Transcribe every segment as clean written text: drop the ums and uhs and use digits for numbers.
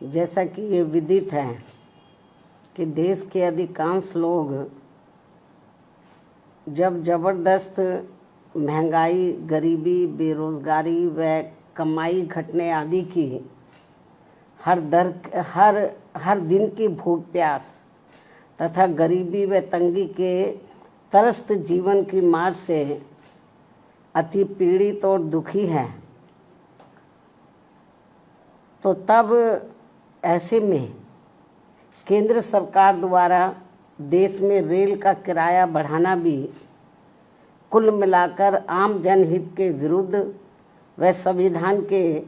जैसा कि ये विदित है कि देश के अधिकांश लोग जब ज़बरदस्त महंगाई, गरीबी, बेरोज़गारी व कमाई घटने आदि की हर दिन की भूख प्यास तथा गरीबी व तंगी के त्रस्त जीवन की मार से अति पीड़ित और दुखी हैं, तो तब ऐसे में केंद्र सरकार द्वारा देश में रेल का किराया बढ़ाना भी कुल मिलाकर आम जनहित के विरुद्ध व संविधान के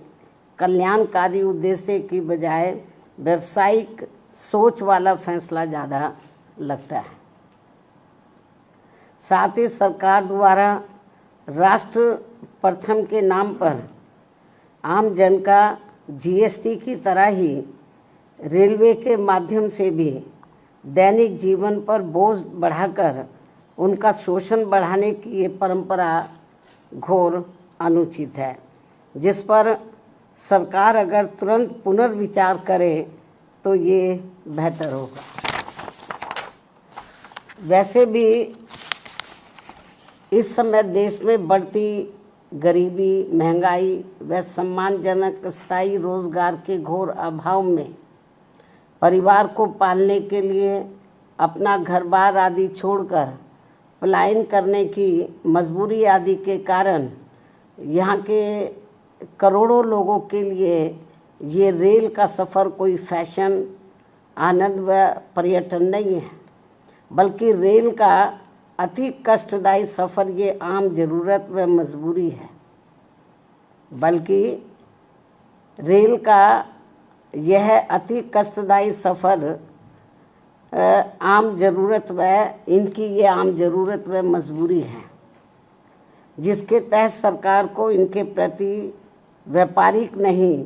कल्याणकारी उद्देश्य की बजाय व्यावसायिक सोच वाला फैसला ज़्यादा लगता है। साथ ही सरकार द्वारा राष्ट्र प्रथम के नाम पर आम जन का जीएसटी की तरह ही रेलवे के माध्यम से भी दैनिक जीवन पर बोझ बढ़ाकर उनका शोषण बढ़ाने की ये परंपरा घोर अनुचित है, जिस पर सरकार अगर तुरंत पुनर्विचार करे तो ये बेहतर होगा। वैसे भी इस समय देश में बढ़ती गरीबी, महंगाई व सम्मानजनक स्थायी रोजगार के घोर अभाव में परिवार को पालने के लिए अपना घर बार आदि छोड़कर पलायन करने की मजबूरी आदि के कारण यहाँ के करोड़ों लोगों के लिए ये रेल का सफ़र कोई फैशन, आनंद व पर्यटन नहीं है, बल्कि रेल का अति कष्टदायी सफ़र ये आम ज़रूरत व मजबूरी है। बल्कि रेल का यह अति कष्टदायी सफ़र आम ज़रूरत व इनकी ये आम ज़रूरत व मजबूरी है, जिसके तहत सरकार को इनके प्रति व्यापारिक नहीं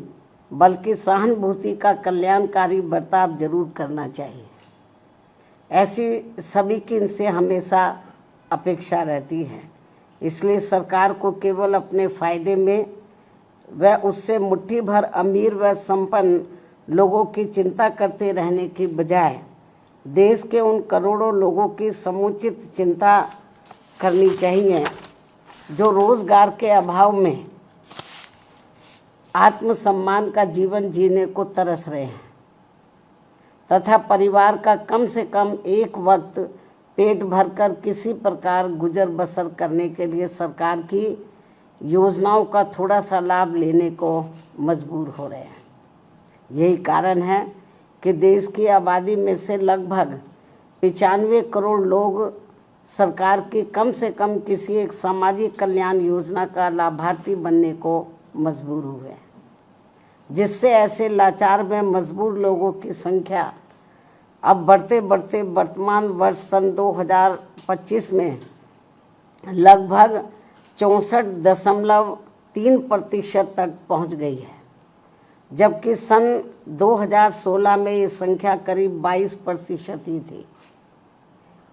बल्कि सहानुभूति का कल्याणकारी बर्ताव जरूर करना चाहिए। ऐसी सभी की इनसे हमेशा अपेक्षा रहती है। इसलिए सरकार को केवल अपने फायदे में व उससे मुट्ठी भर अमीर व संपन्न लोगों की चिंता करते रहने की बजाय देश के उन करोड़ों लोगों की समुचित चिंता करनी चाहिए जो रोजगार के अभाव में आत्मसम्मान का जीवन जीने को तरस रहे हैं तथा परिवार का कम से कम एक वक्त पेट भरकर किसी प्रकार गुजर बसर करने के लिए सरकार की योजनाओं का थोड़ा सा लाभ लेने को मजबूर हो रहे हैं। यही कारण है कि देश की आबादी में से लगभग 95 करोड़ लोग सरकार की कम से कम किसी एक सामाजिक कल्याण योजना का लाभार्थी बनने को मजबूर हुए हैं, जिससे ऐसे लाचार व मजबूर लोगों की संख्या अब बढ़ते बढ़ते वर्तमान वर्ष सन 2025 में लगभग 64.3% तक पहुंच गई है, जबकि सन 2016 में ये संख्या करीब 22% ही थी।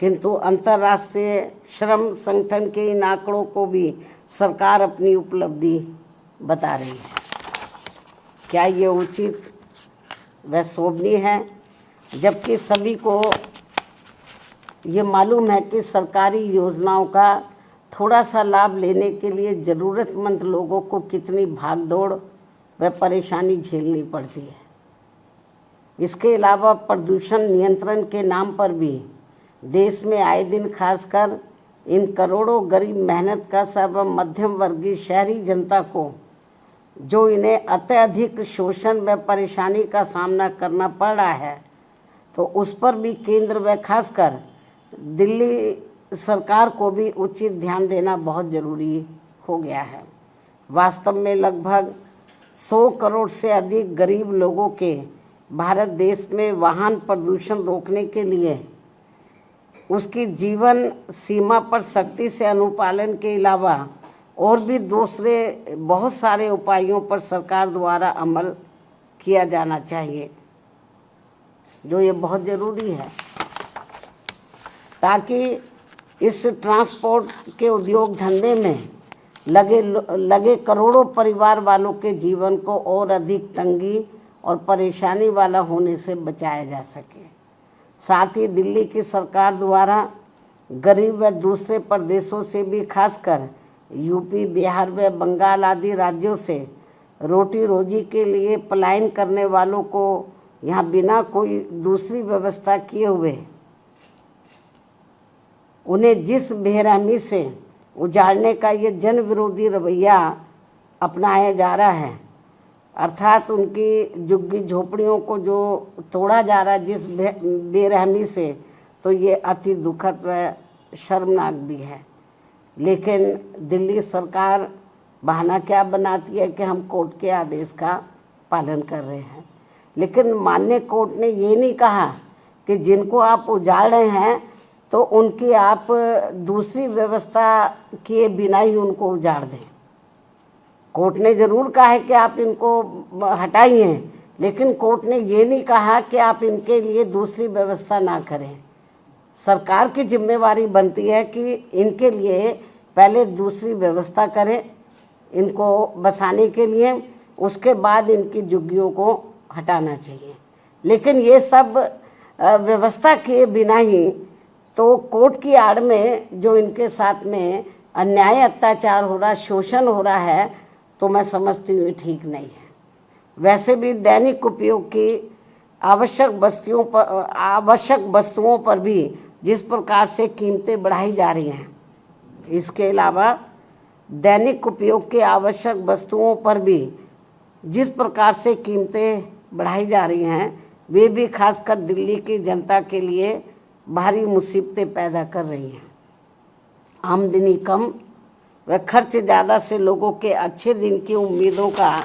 किंतु अंतर्राष्ट्रीय श्रम संगठन के इन आंकड़ों को भी सरकार अपनी उपलब्धि बता रही है। क्या ये उचित व शोभनीय है? जबकि सभी को ये मालूम है कि सरकारी योजनाओं का थोड़ा सा लाभ लेने के लिए ज़रूरतमंद लोगों को कितनी भागदौड़ व परेशानी झेलनी पड़ती है। इसके अलावा प्रदूषण नियंत्रण के नाम पर भी देश में आए दिन खासकर इन करोड़ों गरीब मेहनत का सर्व मध्यम वर्गीय शहरी जनता को जो इन्हें अत्यधिक शोषण व परेशानी का सामना करना पड़ रहा है, तो उस पर भी केंद्र व खासकर दिल्ली सरकार को भी उचित ध्यान देना बहुत ज़रूरी हो गया है। वास्तव में लगभग 100 करोड़ से अधिक गरीब लोगों के भारत देश में वाहन प्रदूषण रोकने के लिए उसकी जीवन सीमा पर सख्ती से अनुपालन के अलावा और भी दूसरे बहुत सारे उपायों पर सरकार द्वारा अमल किया जाना चाहिए, जो ये बहुत ज़रूरी है, ताकि इस ट्रांसपोर्ट के उद्योग धंधे में लगे करोड़ों परिवार वालों के जीवन को और अधिक तंगी और परेशानी वाला होने से बचाया जा सके। साथ ही दिल्ली की सरकार द्वारा गरीब व दूसरे प्रदेशों से भी, खासकर यूपी, बिहार व बंगाल आदि राज्यों से रोटी रोजी के लिए पलायन करने वालों को यहाँ बिना कोई दूसरी व्यवस्था किए हुए उन्हें जिस बेरहमी से उजाड़ने का ये जन विरोधी रवैया अपनाया जा रहा है, अर्थात उनकी झुग्गी झोपड़ियों को जो तोड़ा जा रहा है जिस बेरहमी से, तो ये अति दुखद व शर्मनाक भी है। लेकिन दिल्ली सरकार बहाना क्या बनाती है कि हम कोर्ट के आदेश का पालन कर रहे हैं, लेकिन माननीय कोर्ट ने ये नहीं कहा कि जिनको आप उजाड़ रहे हैं तो उनकी आप दूसरी व्यवस्था किए बिना ही उनको उजाड़ दें। कोर्ट ने ज़रूर कहा है कि आप इनको हटाइए, लेकिन कोर्ट ने ये नहीं कहा कि आप इनके लिए दूसरी व्यवस्था ना करें। सरकार की जिम्मेवारी बनती है कि इनके लिए पहले दूसरी व्यवस्था करें इनको बसाने के लिए, उसके बाद इनकी झुग्गियों को हटाना चाहिए। लेकिन ये सब व्यवस्था किए बिना ही तो कोर्ट की आड़ में जो इनके साथ में अन्याय अत्याचार हो रहा, शोषण हो रहा है, तो मैं समझती हूँ ठीक नहीं है। वैसे भी दैनिक उपयोग की आवश्यक वस्तुओं पर भी जिस प्रकार से कीमतें बढ़ाई जा रही हैं, इसके अलावा दैनिक उपयोग के आवश्यक वस्तुओं पर भी जिस प्रकार से कीमतें बढ़ाई जा रही हैं, वे भी खासकर दिल्ली की जनता के लिए भारी मुसीबतें पैदा कर रही हैं। आमदनी कम व खर्च ज़्यादा से लोगों के अच्छे दिन की उम्मीदों का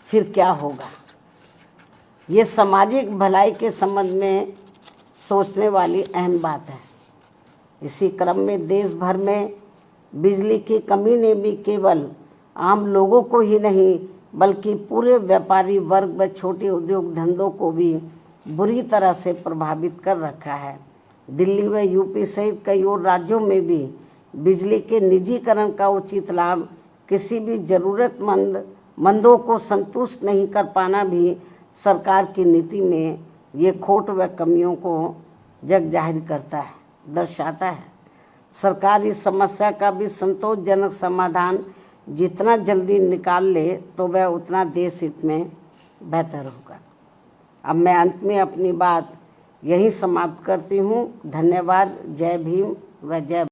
फिर क्या होगा? ये सामाजिक भलाई के संबंध में सोचने वाली अहम बात है। इसी क्रम में देश भर में बिजली की कमी ने भी केवल आम लोगों को ही नहीं बल्कि पूरे व्यापारी वर्ग व छोटे उद्योग धंधों को भी बुरी तरह से प्रभावित कर रखा है। दिल्ली व यूपी सहित कई और राज्यों में भी बिजली के निजीकरण का उचित लाभ किसी भी ज़रूरतमंदों को संतुष्ट नहीं कर पाना भी सरकार की नीति में ये खोट व कमियों को जग जाहिर करता है, दर्शाता है। सरकार इस समस्या का भी संतोषजनक समाधान जितना जल्दी निकाल ले तो वह उतना देश हित में बेहतर होगा। अब मैं अंत में अपनी बात यहीं समाप्त करती हूँ। धन्यवाद। जय भीम व जय